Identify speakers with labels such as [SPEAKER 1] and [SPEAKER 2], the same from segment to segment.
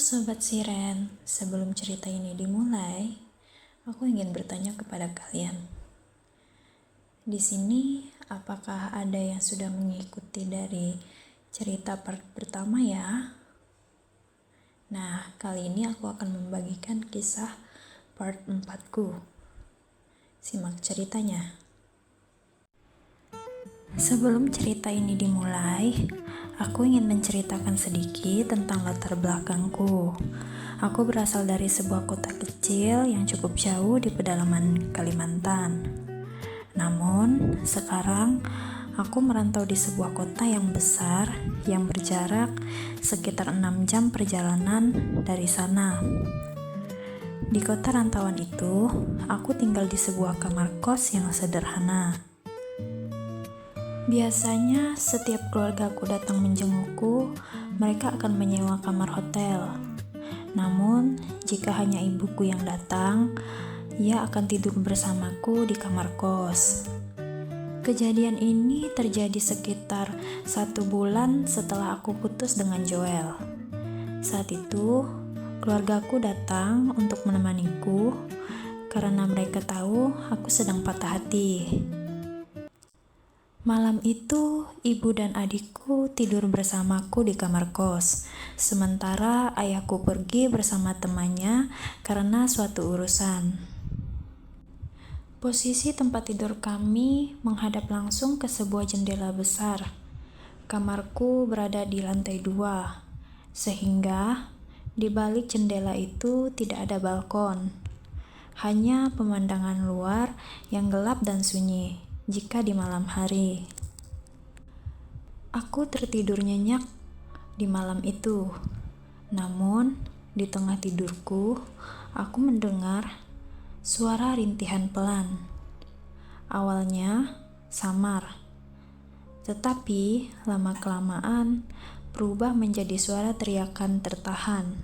[SPEAKER 1] Sobat Siren, sebelum cerita ini dimulai, aku ingin bertanya kepada kalian. Di sini, apakah ada yang sudah mengikuti dari cerita part pertama ya? Nah, kali ini aku akan membagikan kisah part 4-ku. Simak ceritanya. Sebelum cerita ini dimulai, aku ingin menceritakan sedikit tentang latar belakangku. Aku berasal dari sebuah kota kecil yang cukup jauh di pedalaman Kalimantan. Namun, sekarang aku merantau di sebuah kota yang besar yang berjarak sekitar 6 jam perjalanan dari sana. Di kota rantauan itu, aku tinggal di sebuah kamar kos yang sederhana. Biasanya setiap keluargaku datang menjengukku, mereka akan menyewa kamar hotel. Namun, jika hanya ibuku yang datang, ia akan tidur bersamaku di kamar kos. Kejadian ini terjadi sekitar 1 bulan setelah aku putus dengan Joel. Saat itu, keluargaku datang untuk menemaniku karena mereka tahu aku sedang patah hati. Malam itu, ibu dan adikku tidur bersamaku di kamar kos, sementara ayahku pergi bersama temannya karena suatu urusan. Posisi tempat tidur kami menghadap langsung ke sebuah jendela besar. Kamarku berada di lantai 2, sehingga di balik jendela itu tidak ada balkon. Hanya pemandangan luar yang gelap dan sunyi jika di malam hari. Aku tertidur nyenyak di malam itu. Namun, di tengah tidurku, aku mendengar suara rintihan pelan. Awalnya samar, tetapi lama-kelamaan berubah menjadi suara teriakan tertahan.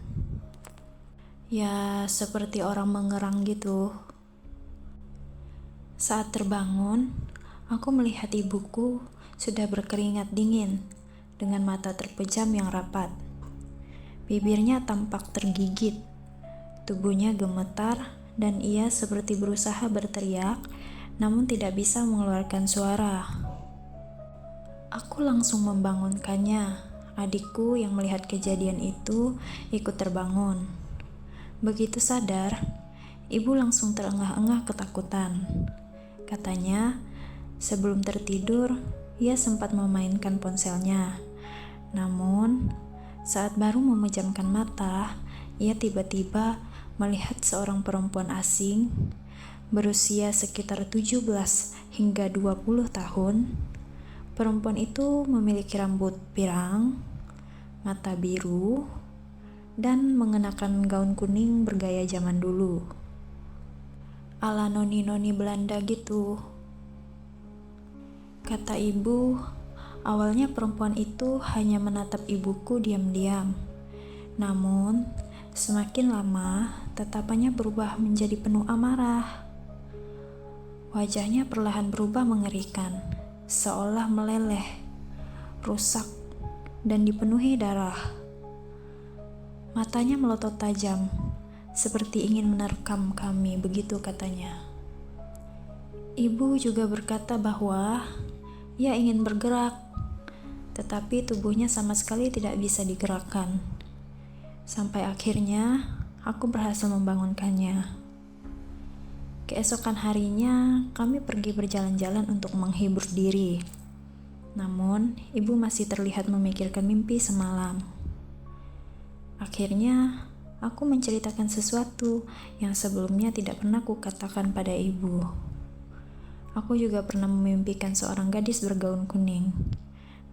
[SPEAKER 1] Ya, seperti orang mengerang gitu. Saat terbangun, aku melihat ibuku sudah berkeringat dingin dengan mata terpejam yang rapat. Bibirnya tampak tergigit, tubuhnya gemetar, dan ia seperti berusaha berteriak, namun tidak bisa mengeluarkan suara. Aku langsung membangunkannya. Adikku yang melihat kejadian itu ikut terbangun. Begitu sadar, ibu langsung terengah-engah ketakutan. Katanya, sebelum tertidur, ia sempat memainkan ponselnya. Namun, saat baru memejamkan mata, ia tiba-tiba melihat seorang perempuan asing berusia sekitar 17 hingga 20 tahun. Perempuan itu memiliki rambut pirang, mata biru, dan mengenakan gaun kuning bergaya zaman dulu. Ala noni-noni Belanda gitu. Kata ibu, awalnya perempuan itu hanya menatap ibuku diam-diam. Namun, semakin lama, tatapannya berubah menjadi penuh amarah. Wajahnya perlahan berubah mengerikan, seolah meleleh, rusak, dan dipenuhi darah. Matanya melotot tajam, seperti ingin menerkam kami, begitu katanya. Ibu juga berkata bahwa ia ingin bergerak, tetapi tubuhnya sama sekali tidak bisa digerakkan. Sampai akhirnya, aku berhasil membangunkannya. Keesokan harinya, kami pergi berjalan-jalan untuk menghibur diri. Namun, ibu masih terlihat memikirkan mimpi semalam. Akhirnya, aku menceritakan sesuatu yang sebelumnya tidak pernah kukatakan pada ibu. Aku juga pernah memimpikan seorang gadis bergaun kuning.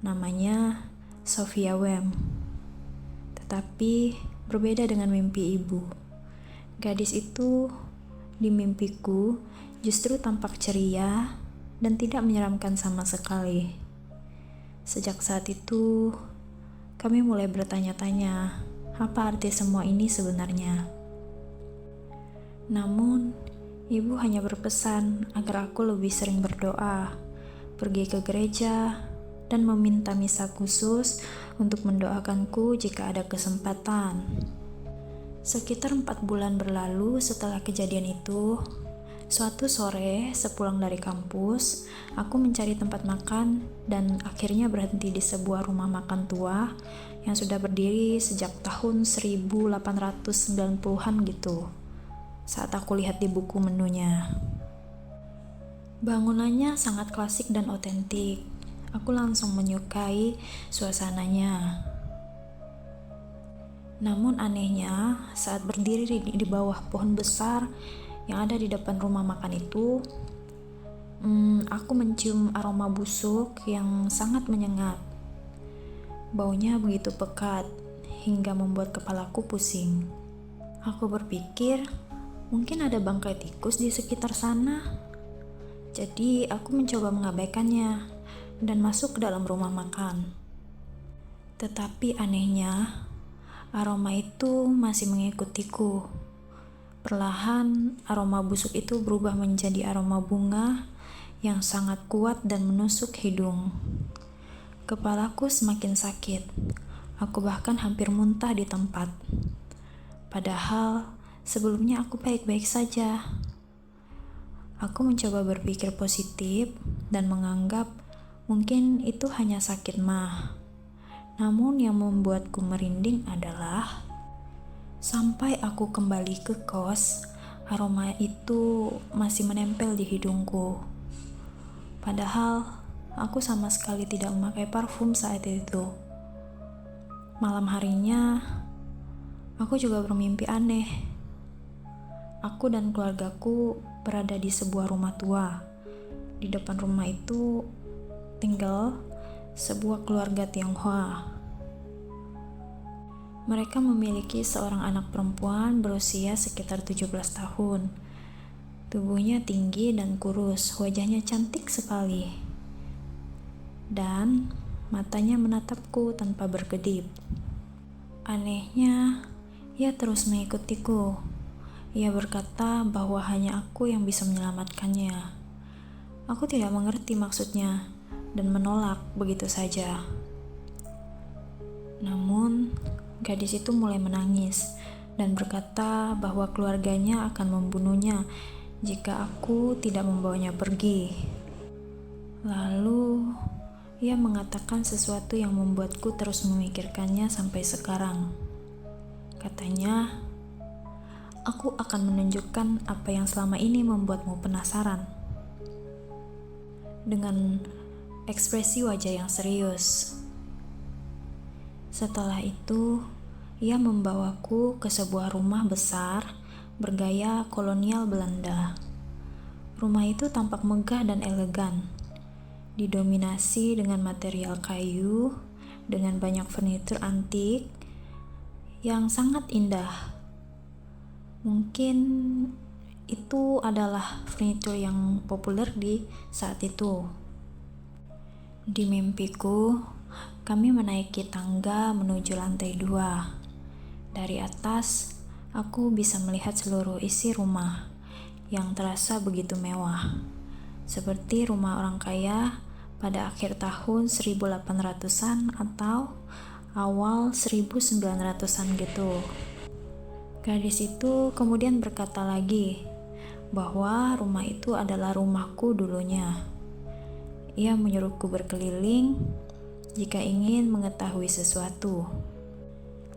[SPEAKER 1] Namanya Sophia Wem. Tetapi berbeda dengan mimpi ibu. Gadis itu di mimpiku justru tampak ceria dan tidak menyeramkan sama sekali. Sejak saat itu, kami mulai bertanya-tanya, apa arti semua ini sebenarnya? Namun, ibu hanya berpesan agar aku lebih sering berdoa, pergi ke gereja, dan meminta misa khusus untuk mendoakanku jika ada kesempatan. Sekitar 4 bulan berlalu setelah kejadian itu, suatu sore sepulang dari kampus, aku mencari tempat makan dan akhirnya berhenti di sebuah rumah makan tua yang sudah berdiri sejak tahun 1890-an gitu. Saat aku lihat di buku menunya, bangunannya sangat klasik dan otentik. Aku langsung menyukai suasananya. Namun anehnya, saat berdiri di bawah pohon besar yang ada di depan rumah makan itu, aku mencium aroma busuk yang sangat menyengat. Baunya begitu pekat hingga membuat kepalaku pusing. Aku berpikir, mungkin ada bangkai tikus di sekitar sana. Jadi aku mencoba mengabaikannya dan masuk ke dalam rumah makan. Tetapi anehnya, aroma itu masih mengikutiku. Perlahan, aroma busuk itu berubah menjadi aroma bunga yang sangat kuat dan menusuk hidung. Kepalaku semakin sakit. Aku bahkan hampir muntah di tempat. Padahal, sebelumnya aku baik-baik saja. Aku mencoba berpikir positif dan menganggap mungkin itu hanya sakit mah. Namun yang membuatku merinding adalah sampai aku kembali ke kos, aroma itu masih menempel di hidungku. Padahal aku sama sekali tidak memakai parfum saat itu. Malam harinya, aku juga bermimpi aneh. Aku dan keluargaku berada di sebuah rumah tua. Di depan rumah itu tinggal sebuah keluarga Tionghoa. Mereka memiliki seorang anak perempuan berusia sekitar 17 tahun. Tubuhnya tinggi dan kurus, wajahnya cantik sekali. Dan matanya menatapku tanpa berkedip. Anehnya, ia terus mengikutiku. Ia berkata bahwa hanya aku yang bisa menyelamatkannya. Aku tidak mengerti maksudnya dan menolak begitu saja. Namun, gadis itu mulai menangis dan berkata bahwa keluarganya akan membunuhnya jika aku tidak membawanya pergi. Lalu, ia mengatakan sesuatu yang membuatku terus memikirkannya sampai sekarang. Katanya, aku akan menunjukkan apa yang selama ini membuatmu penasaran. Dengan ekspresi wajah yang serius. Setelah itu, ia membawaku ke sebuah rumah besar bergaya kolonial Belanda. Rumah itu tampak megah dan elegan, didominasi dengan material kayu, dengan banyak furnitur antik yang sangat indah. Mungkin itu adalah furnitur yang populer di saat itu. Di mimpiku, kami menaiki tangga menuju lantai 2. Dari atas, aku bisa melihat seluruh isi rumah yang terasa begitu mewah. Seperti rumah orang kaya pada akhir tahun 1800-an atau awal 1900-an gitu. Gadis itu kemudian berkata lagi bahwa rumah itu adalah rumahku dulunya. Ia menyuruhku berkeliling jika ingin mengetahui sesuatu.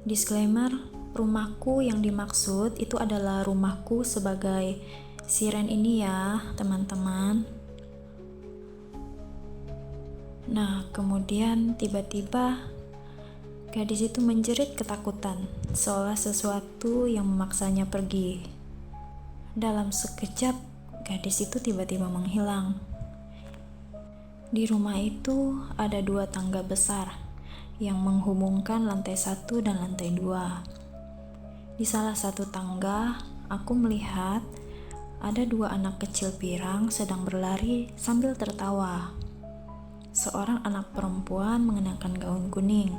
[SPEAKER 1] Disclaimer, rumahku yang dimaksud itu adalah rumahku sebagai siren ini ya, teman-teman. Nah, kemudian tiba-tiba gadis itu menjerit ketakutan, seolah sesuatu yang memaksanya pergi. Dalam sekejap, gadis itu tiba-tiba menghilang. Di rumah itu ada 2 tangga besar yang menghubungkan lantai 1 dan lantai 2. Di salah satu tangga, aku melihat ada 2 anak kecil pirang sedang berlari sambil tertawa. Seorang anak perempuan mengenakan gaun kuning,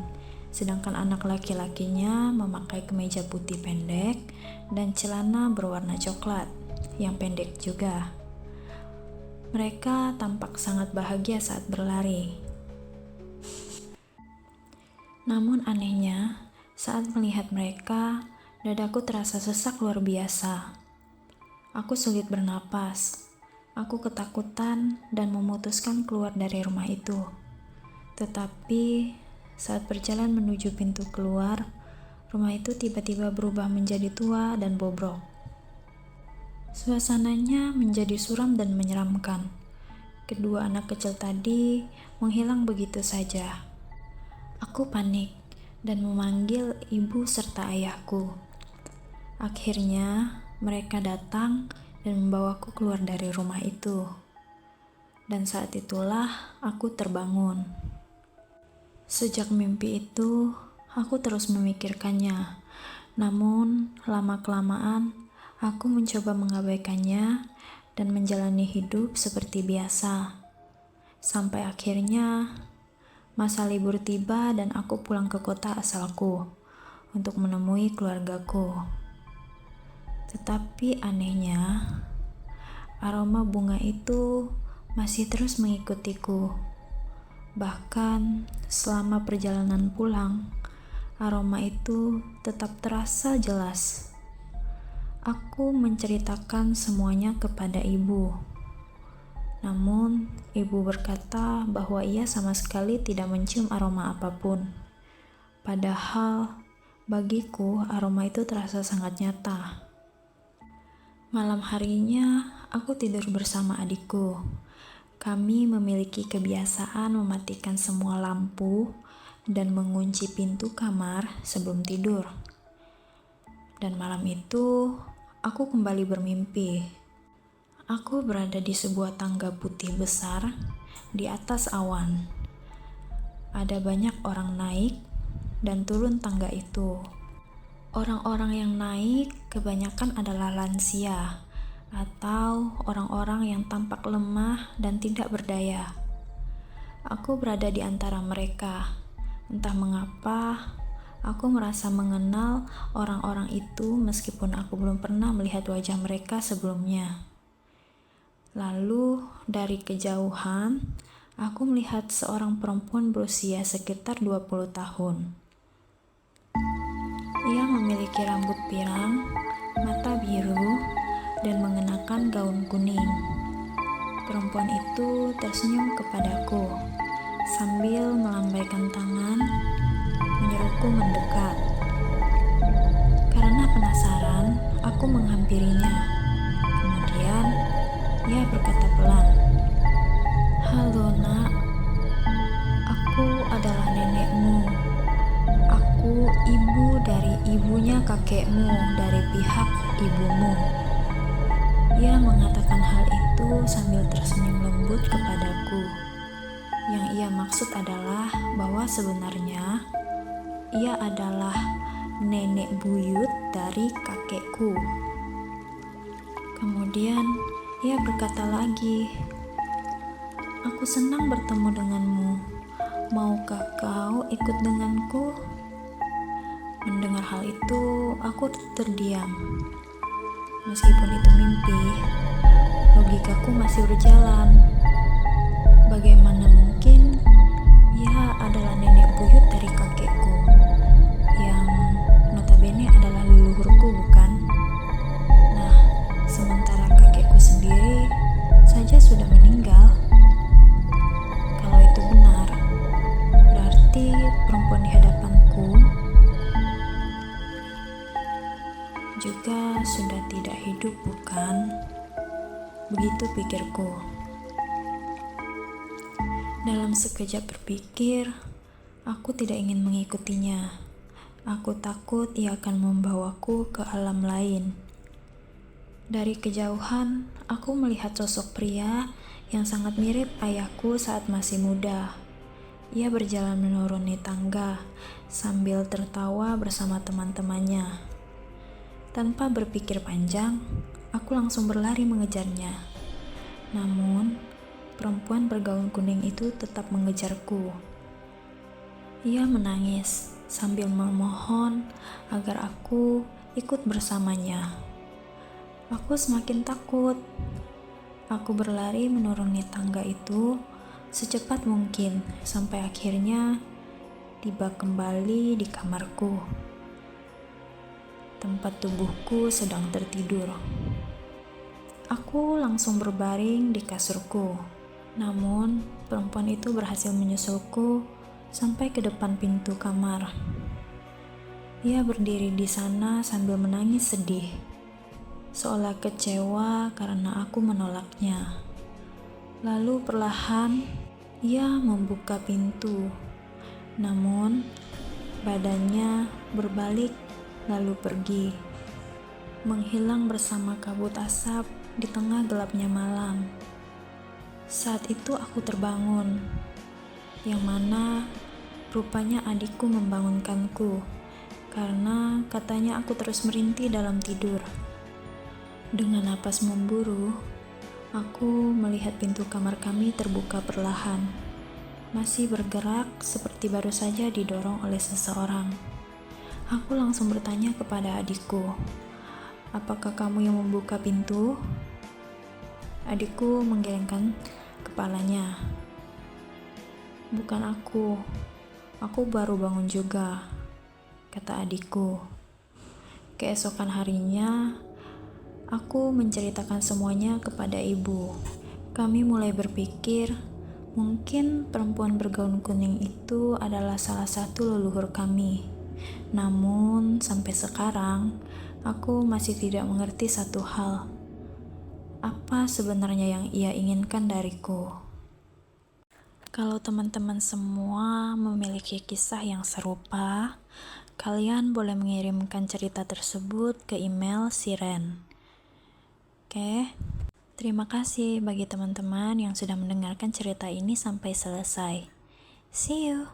[SPEAKER 1] sedangkan anak laki-lakinya memakai kemeja putih pendek dan celana berwarna coklat yang pendek juga. Mereka tampak sangat bahagia saat berlari. Namun anehnya, saat melihat mereka, Dadaku terasa sesak luar biasa. Aku sulit bernapas. Aku ketakutan dan memutuskan keluar dari rumah itu. Tetapi saat berjalan menuju pintu keluar, rumah itu tiba-tiba berubah menjadi tua dan bobrok. Suasananya menjadi suram dan menyeramkan. Kedua anak kecil tadi menghilang begitu saja. Aku panik dan memanggil ibu serta ayahku. Akhirnya mereka datang dan membawaku keluar dari rumah itu. Dan saat itulah aku terbangun. Sejak mimpi itu, aku terus memikirkannya. Namun, lama-kelamaan, aku mencoba mengabaikannya dan menjalani hidup seperti biasa. Sampai akhirnya, masa libur tiba dan aku pulang ke kota asalku untuk menemui keluargaku. Tetapi anehnya, aroma bunga itu masih terus mengikutiku. Bahkan selama perjalanan pulang, aroma itu tetap terasa jelas. Aku menceritakan semuanya kepada ibu. Namun, ibu berkata bahwa ia sama sekali tidak mencium aroma apapun. Padahal, bagiku aroma itu terasa sangat nyata. Malam harinya, aku tidur bersama adikku. Kami memiliki kebiasaan mematikan semua lampu dan mengunci pintu kamar sebelum tidur. Dan malam itu, aku kembali bermimpi. Aku berada di sebuah tangga putih besar di atas awan. Ada banyak orang naik dan turun tangga itu. Orang-orang yang naik kebanyakan adalah lansia atau orang-orang yang tampak lemah dan tidak berdaya. Aku berada di antara mereka. Entah mengapa, aku merasa mengenal orang-orang itu meskipun aku belum pernah melihat wajah mereka sebelumnya. Lalu, dari kejauhan, aku melihat seorang perempuan berusia sekitar 20 tahun. Ia memiliki rambut pirang, mata biru, dan mengenakan gaun kuning. Perempuan itu tersenyum kepadaku sambil melambaikan tangan, menyuruhku mendekat. Karena penasaran, aku menghampirinya. Kemudian, ia berkata pelan, "Halo nak, aku adalah nenekmu. Aku ibu dari ibunya kakekmu dari pihak ibumu." Ia mengatakan hal itu sambil tersenyum lembut kepadaku. Yang ia maksud adalah bahwa sebenarnya ia adalah nenek buyut dari kakekku. Kemudian ia berkata lagi, "Aku senang bertemu denganmu. Maukah kau ikut denganku?" Mendengar hal itu, aku terdiam. Meskipun itu mimpi, logikaku masih berjalan. Bagaimana mungkin ia adalah nenek buyut dari kakekku, yang notabene adalah leluhurku, bukan? Nah, sementara kakekku sendiri saja sudah meninggal. Kalau itu benar, berarti perempuan di hadapanku juga sudah tidak hidup, bukan? Begitu pikirku. Dalam sekejap berpikir, aku tidak ingin mengikutinya. Aku takut ia akan membawaku ke alam lain. Dari kejauhan, aku melihat sosok pria yang sangat mirip ayahku saat masih muda. Ia berjalan menuruni tangga sambil tertawa bersama teman-temannya. Tanpa berpikir panjang, aku langsung berlari mengejarnya. Namun, perempuan bergaun kuning itu tetap mengejarku. Ia menangis sambil memohon agar aku ikut bersamanya. Aku semakin takut. Aku berlari menuruni tangga itu secepat mungkin sampai akhirnya tiba kembali di kamarku. tempat tubuhku sedang tertidur. Aku langsung berbaring di kasurku. Namun, perempuan itu berhasil menyusulku sampai ke depan pintu kamar. Ia berdiri di sana sambil menangis sedih, seolah kecewa karena aku menolaknya. Lalu perlahan ia membuka pintu, namun badannya berbalik lalu pergi, menghilang bersama kabut asap di tengah gelapnya malam. Saat itu aku terbangun, yang mana rupanya adikku membangunkanku, karena katanya aku terus merintih dalam tidur. Dengan napas memburu, aku melihat pintu kamar kami terbuka perlahan, masih bergerak seperti baru saja didorong oleh seseorang. Aku langsung bertanya kepada adikku, "Apakah kamu yang membuka pintu?" Adikku menggelengkan kepalanya. "Bukan aku baru bangun juga," kata adikku. Keesokan harinya, aku menceritakan semuanya kepada ibu. Kami mulai berpikir, mungkin perempuan bergaun kuning itu adalah salah satu leluhur kami. Namun, sampai sekarang, aku masih tidak mengerti satu hal. Apa sebenarnya yang ia inginkan dariku? Kalau teman-teman semua memiliki kisah yang serupa, kalian boleh mengirimkan cerita tersebut ke email Siren. Oke, terima kasih bagi teman-teman yang sudah mendengarkan cerita ini sampai selesai. See you!